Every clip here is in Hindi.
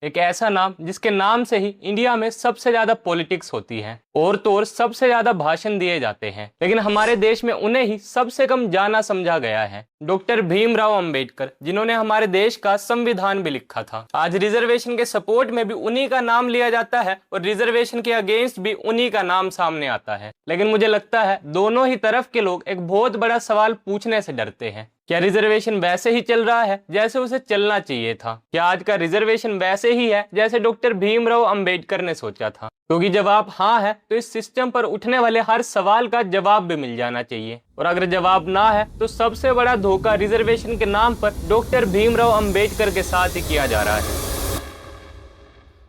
एक ऐसा नाम जिसके नाम से ही इंडिया में सबसे ज्यादा पॉलिटिक्स होती है और तो और सबसे ज्यादा भाषण दिए जाते हैं, लेकिन हमारे देश में उन्हें ही सबसे कम जाना समझा गया है। डॉक्टर भीमराव अंबेडकर, जिन्होंने हमारे देश का संविधान भी लिखा था। आज रिजर्वेशन के सपोर्ट में भी उन्हीं का नाम लिया जाता है और रिजर्वेशन के अगेंस्ट भी उन्हीं का नाम सामने आता है। लेकिन मुझे लगता है दोनों ही तरफ के लोग एक बहुत बड़ा सवाल पूछने से डरते हैं। क्या रिजर्वेशन वैसे ही चल रहा है जैसे उसे चलना चाहिए था? क्या आज का रिजर्वेशन वैसे ही है जैसे डॉक्टर भीमराव अंबेडकर ने सोचा था? क्योंकि जवाब हाँ है तो इस सिस्टम पर उठने वाले हर सवाल का जवाब भी मिल जाना चाहिए, और अगर जवाब ना है तो सबसे बड़ा धोखा रिजर्वेशन के नाम पर डॉक्टर भीमराव अंबेडकर के साथ ही किया जा रहा है।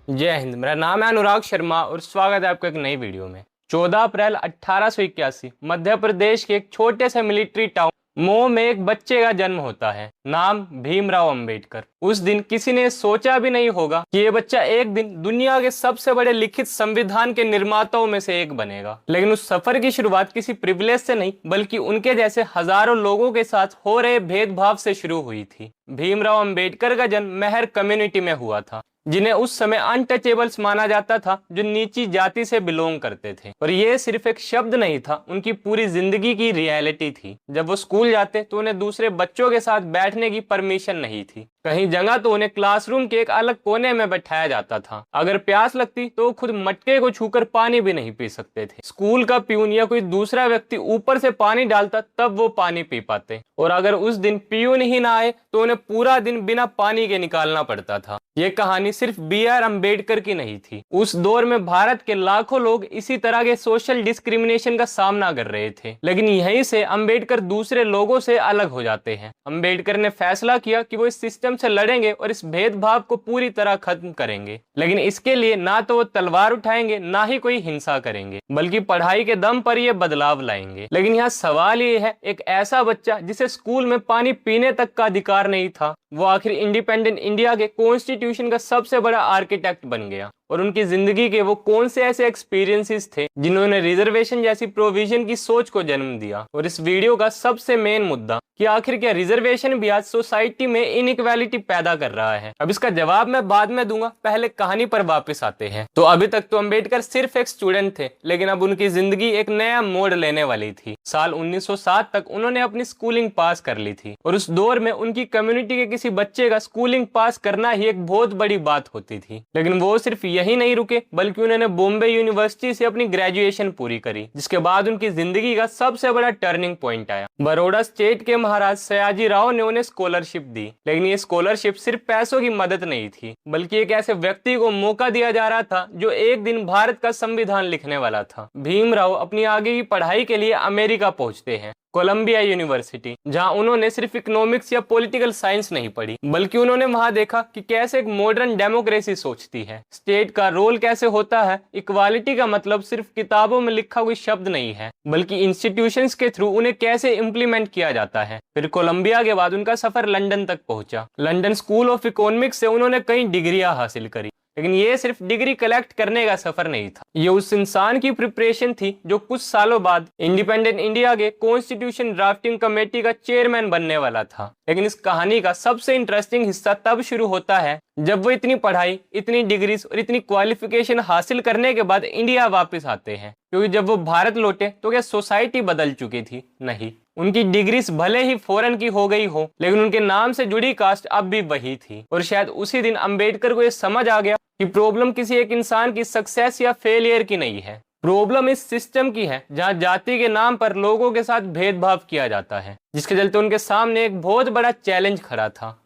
जय हिंद, मेरा नाम है अनुराग शर्मा और स्वागत है आपका एक नई वीडियो में। 14 अप्रैल 1881 मध्य प्रदेश के एक छोटे से मिलिट्री टाउन मऊ में एक बच्चे का जन्म होता है, नाम भीमराव अंबेडकर। उस दिन किसी ने सोचा भी नहीं होगा कि ये बच्चा एक दिन दुनिया के सबसे बड़े लिखित संविधान के निर्माताओं में से एक बनेगा। लेकिन उस सफर की शुरुआत किसी प्रिविलेज से नहीं बल्कि उनके जैसे हजारों लोगों के साथ हो रहे भेदभाव से शुरू हुई थी। भीमराव अंबेडकर का जन्म मेहर कम्युनिटी में हुआ था, जिन्हें उस समय अनटचेबल्स माना जाता था, जो नीची जाति से बिलोंग करते थे। और ये सिर्फ एक शब्द नहीं था, उनकी पूरी जिंदगी की रियलिटी थी। जब वो स्कूल जाते तो उन्हें दूसरे बच्चों के साथ बैठने की परमिशन नहीं थी। कहीं जगह तो उन्हें क्लासरूम के एक अलग कोने में बैठाया जाता था। अगर प्यास लगती तो खुद मटके को छूकर पानी भी नहीं पी सकते थे। स्कूल का प्यून या कोई दूसरा व्यक्ति ऊपर से पानी डालता तब वो पानी पी पाते, और अगर उस दिन प्यून ही ना आए तो उन्हें पूरा दिन बिना पानी के निकालना पड़ता था। ये कहानी सिर्फ B.R. अम्बेडकर की नहीं थी। उस दौर में भारत के लाखों लोग इसी तरह के सोशल डिस्क्रिमिनेशन का सामना कर रहे थे। लेकिन यहीं से अम्बेडकर दूसरे लोगों से अलग हो जाते हैं। अम्बेडकर ने फैसला किया कि वो इस सिस्टम से लड़ेंगे और इस भेदभाव को पूरी तरह खत्म करेंगे। लेकिन इसके लिए ना तो वो तलवार उठाएंगे ना ही कोई हिंसा करेंगे, बल्कि पढ़ाई के दम पर ये बदलाव लाएंगे। लेकिन यहाँ सवाल ये है, एक ऐसा बच्चा जिसे स्कूल में पानी पीने तक का अधिकार नहीं था, वो आखिर इंडिपेंडेंट इंडिया के कॉन्स्टिट्यूशन का सबसे बड़ा आर्किटेक्ट बन गया। और उनकी जिंदगी के वो कौन से ऐसे एक्सपीरियंसेस थे जिन्होंने रिजर्वेशन जैसी प्रोविजन की सोच को जन्म दिया? और इस वीडियो का सबसे मेन मुद्दा कि आखिर क्या रिजर्वेशन भी आज सोसाइटी में इनइक्वालिटी पैदा कर रहा है? अब इसका जवाब मैं बाद में दूंगा, पहले कहानी पर वापस आते हैं। तो अभी तक तो अम्बेडकर सिर्फ एक स्टूडेंट थे, लेकिन अब उनकी जिंदगी एक नया मोड़ लेने वाली थी। साल 1907 तक उन्होंने अपनी स्कूलिंग पास कर ली थी, और उस दौर में उनकी कम्युनिटी के किसी बच्चे का स्कूलिंग पास करना ही एक बहुत बड़ी बात होती थी। लेकिन वो सिर्फ यही नहीं रुके, बल्कि उन्होंने बॉम्बे यूनिवर्सिटी से अपनी ग्रेजुएशन पूरी करी, जिसके बाद उनकी जिंदगी का सबसे बड़ा टर्निंग पॉइंट आया। बड़ौदा स्टेट के महाराज सयाजी राव ने उन्हें स्कॉलरशिप दी। लेकिन ये स्कॉलरशिप सिर्फ पैसों की मदद नहीं थी, बल्कि एक ऐसे व्यक्ति को मौका दिया जा रहा था जो एक दिन भारत का संविधान लिखने वाला था। भीमराव अपनी आगे की पढ़ाई के लिए अमेरिका पहुंचते हैं, कोलंबिया यूनिवर्सिटी, जहां उन्होंने सिर्फ इकोनॉमिक्स या पॉलिटिकल साइंस नहीं पढ़ी, बल्कि उन्होंने वहां देखा कि कैसे एक मॉडर्न डेमोक्रेसी सोचती है, स्टेट का रोल कैसे होता है। इक्वालिटी का मतलब सिर्फ किताबों में लिखा कोई शब्द नहीं है, बल्कि इंस्टीट्यूशंस के थ्रू उन्हें कैसे इम्प्लीमेंट किया जाता है। फिर कोलंबिया के बाद उनका सफर लंदन तक पहुंचा। लंदन स्कूल ऑफ इकोनॉमिक्स से उन्होंने कई डिग्रियां हासिल करी। लेकिन ये सिर्फ डिग्री कलेक्ट करने का सफर नहीं था, ये उस इंसान की प्रिपरेशन थी जो कुछ सालों बाद इंडिपेंडेंट इंडिया के कॉन्स्टिट्यूशन ड्राफ्टिंग कमेटी का चेयरमैन बनने वाला था। लेकिन इस कहानी का सबसे इंटरेस्टिंग हिस्सा तब शुरू होता है जब वो इतनी पढ़ाई, इतनी डिग्रीज और इतनी क्वालिफिकेशन हासिल करने के बाद इंडिया वापस आते हैं। क्योंकि जब वो भारत लौटे तो क्या सोसाइटी बदल चुकी थी? नहीं, उनकी डिग्रीज भले ही फॉरेन की हो गई हो, लेकिन उनके नाम से जुड़ी कास्ट अब भी वही थी। और शायद उसी दिन अम्बेडकर को ये समझ आ गया कि प्रॉब्लम किसी एक इंसान की सक्सेस या फेलियर की नहीं है, प्रॉब्लम इस सिस्टम की है जहां जाति के नाम पर लोगों के साथ भेदभाव किया जाता है, जिसके चलते उनके सामने एक बहुत बड़ा चैलेंज खड़ा था।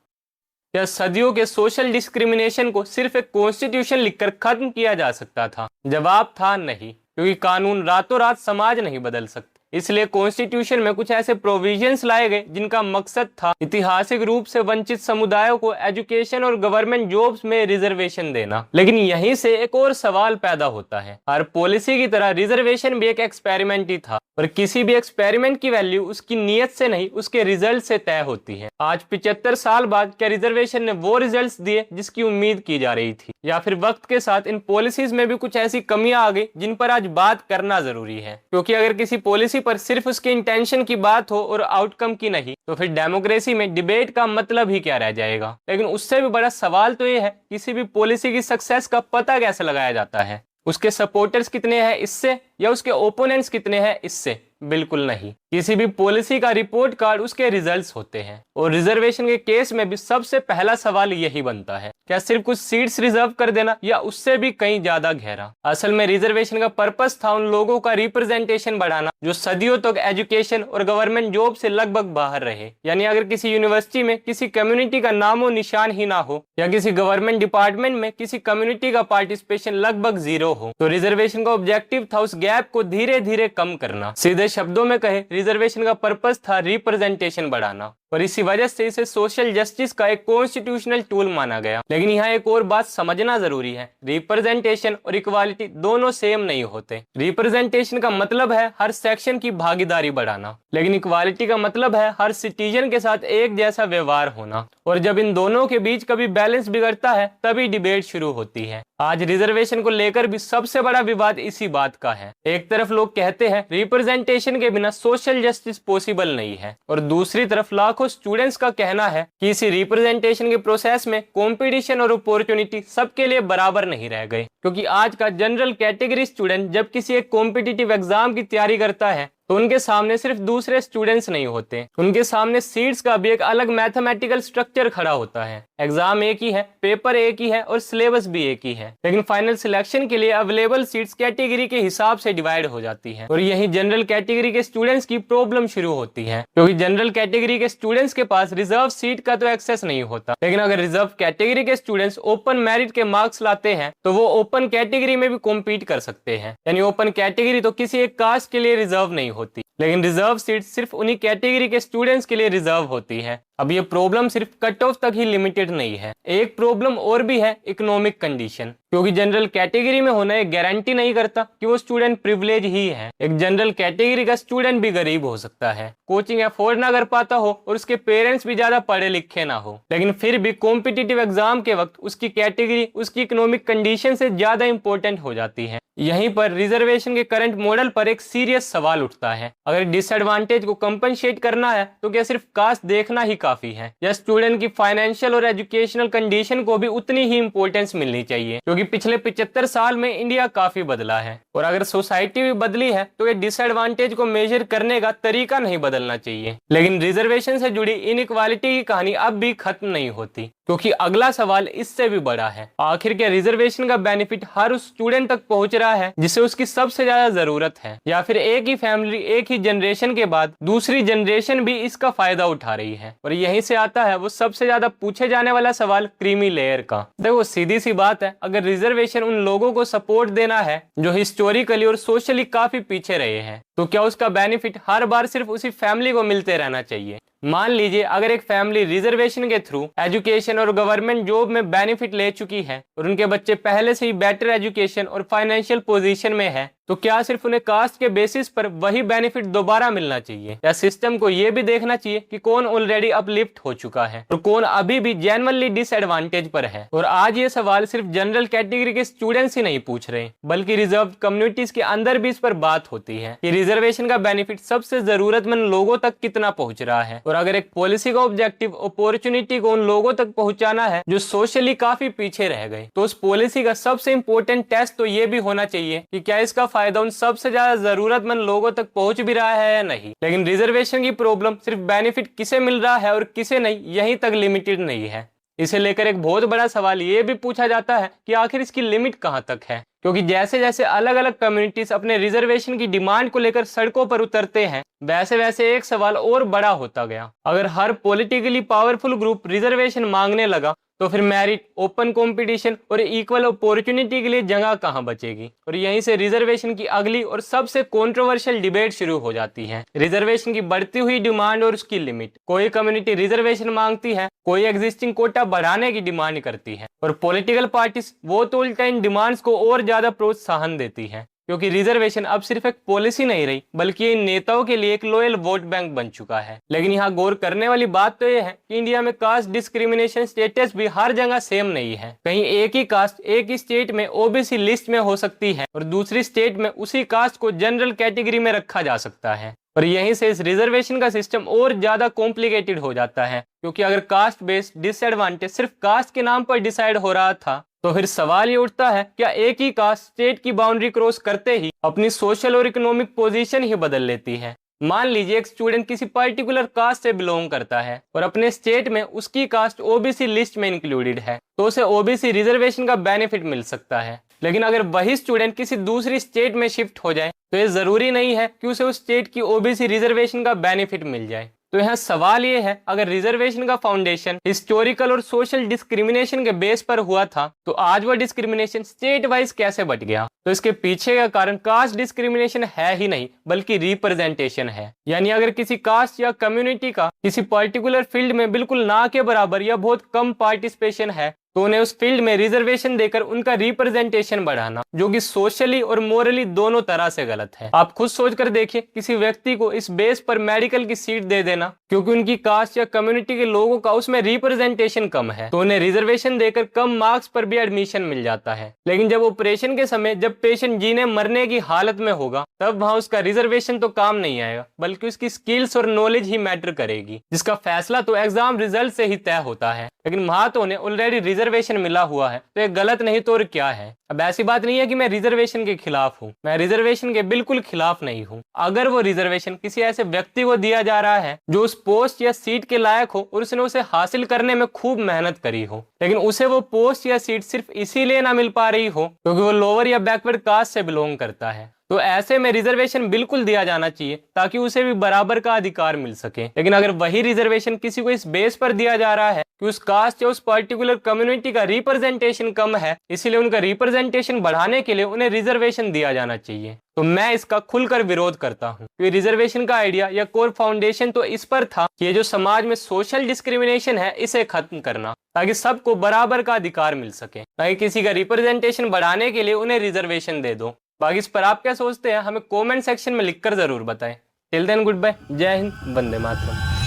क्या सदियों के सोशल डिस्क्रिमिनेशन को सिर्फ एक कॉन्स्टिट्यूशन लिखकर खत्म किया जा सकता था? जवाब था नहीं, क्योंकि कानून रातों रात समाज नहीं बदल सकते। इसलिए कॉन्स्टिट्यूशन में कुछ ऐसे प्रोविजंस लाए गए जिनका मकसद था ऐतिहासिक रूप से वंचित समुदायों को एजुकेशन और गवर्नमेंट जॉब्स में रिजर्वेशन देना। लेकिन यहीं से एक और सवाल पैदा होता है, हर पॉलिसी की तरह रिजर्वेशन भी एक एक्सपेरिमेंट ही था, और किसी भी एक्सपेरिमेंट की वैल्यू उसकी नीयत से नहीं उसके रिजल्ट से तय होती है। आज 75 साल बाद क्या रिजर्वेशन ने वो रिजल्ट्स दिए जिसकी उम्मीद की जा रही थी? या फिर वक्त के साथ इन पॉलिसीज में भी कुछ ऐसी कमियां आ गई जिन पर आज बात करना जरूरी है। क्योंकि अगर किसी पॉलिसी पर सिर्फ उसके इंटेंशन की बात हो और आउटकम की नहीं, तो फिर डेमोक्रेसी में डिबेट का मतलब ही क्या रह जाएगा। लेकिन उससे भी बड़ा सवाल तो यह है, किसी भी पॉलिसी की सक्सेस का पता कैसे लगाया जाता है? उसके सपोर्टर्स कितने हैं इससे, या उसके ओपोनेंट्स कितने हैं इससे? बिल्कुल नहीं। किसी भी पॉलिसी का रिपोर्ट कार्ड उसके रिजल्ट्स होते हैं। और रिजर्वेशन के केस में भी सबसे पहला सवाल यही बनता है, क्या सिर्फ कुछ सीट्स रिजर्व कर देना या उससे भी कहीं ज्यादा गहरा? असल में रिजर्वेशन का पर्पस था उन लोगों का रिप्रेजेंटेशन बढ़ाना जो सदियों तक एजुकेशन और गवर्नमेंट जॉब से लगभग बाहर रहे। यानी अगर किसी यूनिवर्सिटी में किसी कम्युनिटी का नामो निशान ही ना हो, या किसी गवर्नमेंट डिपार्टमेंट में किसी कम्युनिटी का पार्टिसिपेशन लगभग 0 हो, तो रिजर्वेशन का ऑब्जेक्टिव था उस गैप को धीरे धीरे कम करना। सीधे शब्दों में कहे, रिजर्वेशन का पर्पस था रिप्रेजेंटेशन बढ़ाना, और इसी वजह से इसे सोशल जस्टिस का एक कॉन्स्टिट्यूशनल टूल माना गया। लेकिन यहाँ एक और बात समझना जरूरी है, रिप्रेजेंटेशन और इक्वालिटी दोनों सेम नहीं होते। रिप्रेजेंटेशन का मतलब है हर सेक्शन की भागीदारी बढ़ाना, लेकिन इक्वालिटी का मतलब है हर सिटीजन के साथ एक जैसा व्यवहार होना। और जब इन दोनों के बीच कभी बैलेंस बिगड़ता है, तभी डिबेट शुरू होती है। आज रिजर्वेशन को लेकर भी सबसे बड़ा विवाद इसी बात का है। एक तरफ लोग कहते हैं रिप्रेजेंटेशन के बिना सोशल जस्टिस पॉसिबल नहीं है, और दूसरी तरफ लाखों स्टूडेंट्स का कहना है कि इसी रिप्रेजेंटेशन के प्रोसेस में कंपटीशन और अपॉर्चुनिटी सबके लिए बराबर नहीं रह गए। क्योंकि आज का जनरल कैटेगरी स्टूडेंट जब किसी एक कॉम्पिटिटिव एग्जाम की तैयारी करता है, तो उनके सामने सिर्फ दूसरे स्टूडेंट्स नहीं होते, उनके सामने सीट्स का भी एक अलग मैथमेटिकल स्ट्रक्चर खड़ा होता है। एग्जाम एक ही है, पेपर एक ही है और सिलेबस भी एक ही है, लेकिन फाइनल सिलेक्शन के लिए अवेलेबल सीट्स कैटेगरी के हिसाब से डिवाइड हो जाती है। और यही जनरल कैटेगरी के स्टूडेंट्स की प्रॉब्लम शुरू होती है, क्योंकि जनरल कैटेगरी के स्टूडेंट्स के पास रिजर्व सीट का तो एक्सेस नहीं होता। लेकिन अगर रिजर्व कैटेगरी के स्टूडेंट्स ओपन मेरिट के मार्क्स लाते हैं, तो वो ओपन कैटेगरी में भी कॉम्पीट कर सकते हैं। यानी ओपन कैटेगरी तो किसी एक कास्ट के लिए रिजर्व नहीं होती, लेकिन रिजर्व सीट सिर्फ उन्हीं कैटेगरी के स्टूडेंट्स के लिए रिजर्व होती है। अब ये प्रॉब्लम सिर्फ कट ऑफ तक ही लिमिटेड नहीं है, एक प्रॉब्लम और भी है, इकोनॉमिक कंडीशन। क्योंकि जनरल कैटेगरी में होना एक गारंटी नहीं करता कि वो स्टूडेंट प्रिविलेज ही है। एक जनरल कैटेगरी का स्टूडेंट भी गरीब हो सकता है, कोचिंग अफोर्ड ना कर पाता हो और उसके पेरेंट्स भी ज्यादा पढ़े लिखे ना हो, लेकिन फिर भी कॉम्पिटिटिव एग्जाम के वक्त उसकी कैटेगरी उसकी इकोनॉमिक कंडीशन से ज्यादा इंपॉर्टेंट हो जाती है। यहीं पर रिजर्वेशन के करंट मॉडल पर एक सीरियस सवाल उठता है। अगर डिसएडवांटेज को कंपनसेट करना है, तो क्या सिर्फ कास्ट देखना ही काफी है, या स्टूडेंट की फाइनेंशियल और एजुकेशनल कंडीशन को भी उतनी ही इंपॉर्टेंस मिलनी चाहिए? क्योंकि पिछले 75 साल में इंडिया काफी बदला है, और अगर सोसाइटी भी बदली है, तो ये डिसएडवांटेज को मेजर करने का तरीका नहीं बदलना चाहिए। लेकिन रिजर्वेशन से जुड़ी इनइक्वालिटी की कहानी अब भी खत्म नहीं होती, क्योंकि अगला सवाल इससे भी बड़ा है। आखिर क्या रिजर्वेशन का बेनिफिट हर उस स्टूडेंट तक पहुंच रहा है जिसे उसकी सबसे ज्यादा जरूरत है, या फिर एक ही फैमिली एक ही जनरेशन के बाद दूसरी जनरेशन भी इसका फायदा उठा रही है? और यहीं से आता है वो सबसे ज्यादा पूछे जाने वाला सवाल, क्रीमी लेयर का। देखो सीधी सी बात है, अगर रिजर्वेशन उन लोगों को सपोर्ट देना है जो हिस्टोरिकली और सोशली काफी पीछे रहे हैं, तो क्या उसका बेनिफिट हर बार सिर्फ उसी फैमिली को मिलते रहना चाहिए? मान लीजिए अगर एक फैमिली रिजर्वेशन के थ्रू एजुकेशन और गवर्नमेंट जॉब में बेनिफिट ले चुकी है और उनके बच्चे पहले से ही बेटर एजुकेशन और फाइनेंशियल पोजीशन में है, तो क्या सिर्फ उन्हें कास्ट के बेसिस पर वही बेनिफिट दोबारा मिलना चाहिए, या सिस्टम को यह भी देखना चाहिए कि कौन ऑलरेडी अपलिफ्ट हो चुका है और कौन अभी भी जेन्युइनली डिसएडवांटेज पर है? और आज ये सवाल सिर्फ जनरल कैटेगरी के स्टूडेंट्स ही नहीं पूछ रहे, बल्कि रिजर्व कम्युनिटीज के अंदर भी इस पर बात होती है कि रिजर्वेशन का बेनिफिट सबसे जरूरतमंद लोगों तक कितना पहुंच रहा है। और अगर एक पॉलिसी का ऑब्जेक्टिव अपॉर्चुनिटी को उन लोगों तक पहुंचाना है जो सोशली काफी पीछे रह गए, तो उस पॉलिसी का सबसे इंपॉर्टेंट टेस्ट तो ये भी होना चाहिए कि क्या इसका फायदा उन सबसे ज्यादा जरूरतमंद लोगों तक पहुंच भी रहा है या नहीं। लेकिन रिजर्वेशन की प्रॉब्लम सिर्फ बेनिफिट किसे मिल रहा है और किसे नहीं, यहीं तक लिमिटेड नहीं है। इसे लेकर एक बहुत बड़ा सवाल ये भी पूछा जाता है कि आखिर इसकी लिमिट कहां तक है? क्योंकि जैसे जैसे अलग अलग कम्युनिटीज अपने रिजर्वेशन की डिमांड को लेकर सड़कों पर उतरते हैं, वैसे वैसे एक सवाल और बड़ा होता गया। अगर हर पॉलिटिकली पावरफुल ग्रुप रिजर्वेशन मांगने लगा, तो फिर मेरिट, ओपन कंपटीशन और इक्वल अपॉर्चुनिटी के लिए जगह कहां बचेगी? और यहीं से रिजर्वेशन की अगली और सबसे कंट्रोवर्शियल डिबेट शुरू हो जाती है, रिजर्वेशन की बढ़ती हुई डिमांड और उसकी लिमिट। कोई कम्युनिटी रिजर्वेशन मांगती है, कोई एग्जिस्टिंग कोटा बढ़ाने की डिमांड करती है, और पॉलिटिकल पार्टीज वो तो उल्टा इन डिमांड्स को और ज्यादा प्रोत्साहन देती है। क्योंकि रिजर्वेशन अब सिर्फ एक पॉलिसी नहीं रही बल्कि इन नेताओं के लिए एक लॉयल वोट बैंक बन चुका है। लेकिन यहाँ गौर करने वाली बात तो यह है कि इंडिया में कास्ट डिस्क्रिमिनेशन स्टेटस भी हर जगह सेम नहीं है। कहीं एक ही कास्ट एक ही स्टेट में ओबीसी लिस्ट में हो सकती है और दूसरी स्टेट में उसी कास्ट को जनरल कैटेगरी में रखा जा सकता है। और यहीं से इस रिजर्वेशन का सिस्टम और ज्यादा कॉम्प्लिकेटेड हो जाता है, क्योंकि अगर कास्ट बेस्ड डिसएडवांटेज सिर्फ कास्ट के नाम पर डिसाइड हो रहा था तो फिर सवाल ये उठता है, क्या एक ही कास्ट स्टेट की बाउंड्री क्रॉस करते ही अपनी सोशल और इकोनॉमिक पोजीशन ही बदल लेती है। मान लीजिए एक स्टूडेंट किसी पर्टिकुलर कास्ट से बिलोंग करता है और अपने स्टेट में उसकी कास्ट ओबीसी लिस्ट में इंक्लूडेड है, तो उसे ओबीसी रिजर्वेशन का बेनिफिट मिल सकता है। लेकिन अगर वही स्टूडेंट किसी दूसरी स्टेट में शिफ्ट हो जाए तो ये जरूरी नहीं है कि उसे उस स्टेट की ओबीसी रिजर्वेशन का बेनिफिट मिल जाए। तो यहाँ सवाल ये है, अगर रिजर्वेशन का फाउंडेशन हिस्टोरिकल और सोशल डिस्क्रिमिनेशन के बेस पर हुआ था तो आज वो डिस्क्रिमिनेशन स्टेट वाइज कैसे बट गया? तो इसके पीछे का कारण कास्ट डिस्क्रिमिनेशन है ही नहीं बल्कि रिप्रेजेंटेशन है। यानी अगर किसी कास्ट या कम्युनिटी का किसी पर्टिकुलर फील्ड में बिल्कुल ना के बराबर या बहुत कम पार्टिसिपेशन है तो उन्हें उस फील्ड में रिजर्वेशन देकर उनका रिप्रेजेंटेशन बढ़ाना, जो कि सोशली और मोरली दोनों तरह से गलत है। आप खुद सोचकर देखिए, किसी व्यक्ति को इस बेस पर मेडिकल की सीट दे देना क्योंकि उनकी कास्ट या कम्युनिटी के लोगों का उसमें रिप्रेजेंटेशन कम है तो उन्हें रिजर्वेशन देकर कम मार्क्स पर भी एडमिशन मिल जाता है। लेकिन जब ऑपरेशन के समय जब पेशेंट जीने मरने की हालत में होगा तब वहां उसका रिजर्वेशन तो काम नहीं आएगा बल्कि उसकी स्किल्स और नॉलेज ही मैटर करेगी, जिसका फैसला तो एग्जाम रिजल्ट से ही तय होता है। लेकिन वहां तो उन्हें ऑलरेडी रिजर्वेशन मिला हुआ है तो ये गलत नहीं तो और क्या है? अब ऐसी बात नहीं है कि मैं रिजर्वेशन के खिलाफ हूँ, मैं रिजर्वेशन के बिल्कुल खिलाफ नहीं हूँ। अगर वो रिजर्वेशन किसी ऐसे व्यक्ति को दिया जा रहा है जो उस पोस्ट या सीट के लायक हो और उसने उसे हासिल करने में खूब मेहनत करी हो, लेकिन उसे वो पोस्ट या सीट सिर्फ इसीलिए ना मिल पा रही हो क्योंकि वो लोअर या बैकवर्ड कास्ट से बिलोंग करता है, तो ऐसे में रिजर्वेशन बिल्कुल दिया जाना चाहिए ताकि उसे भी बराबर का अधिकार मिल सके। लेकिन अगर वही रिजर्वेशन किसी को इस बेस पर दिया जा रहा है कि उस कास्ट या उस पर्टिकुलर कम्युनिटी का रिप्रेजेंटेशन कम है इसलिए उनका रिप्रेजेंटेशन बढ़ाने के लिए उन्हें रिजर्वेशन दिया जाना चाहिए, तो मैं इसका खुलकर विरोध करता हूँ। क्योंकि रिजर्वेशन का आइडिया या कोर फाउंडेशन तो इस पर था कि ये जो समाज में सोशल डिस्क्रिमिनेशन है इसे खत्म करना ताकि सबको बराबर का अधिकार मिल सके, ताकि किसी का रिप्रेजेंटेशन बढ़ाने के लिए उन्हें रिजर्वेशन दे दो। बाकी इस पर आप क्या सोचते हैं हमें कमेंट सेक्शन में लिखकर जरूर बताएं। टिल देन गुड बाय, जय हिंद, वंदे मातरम।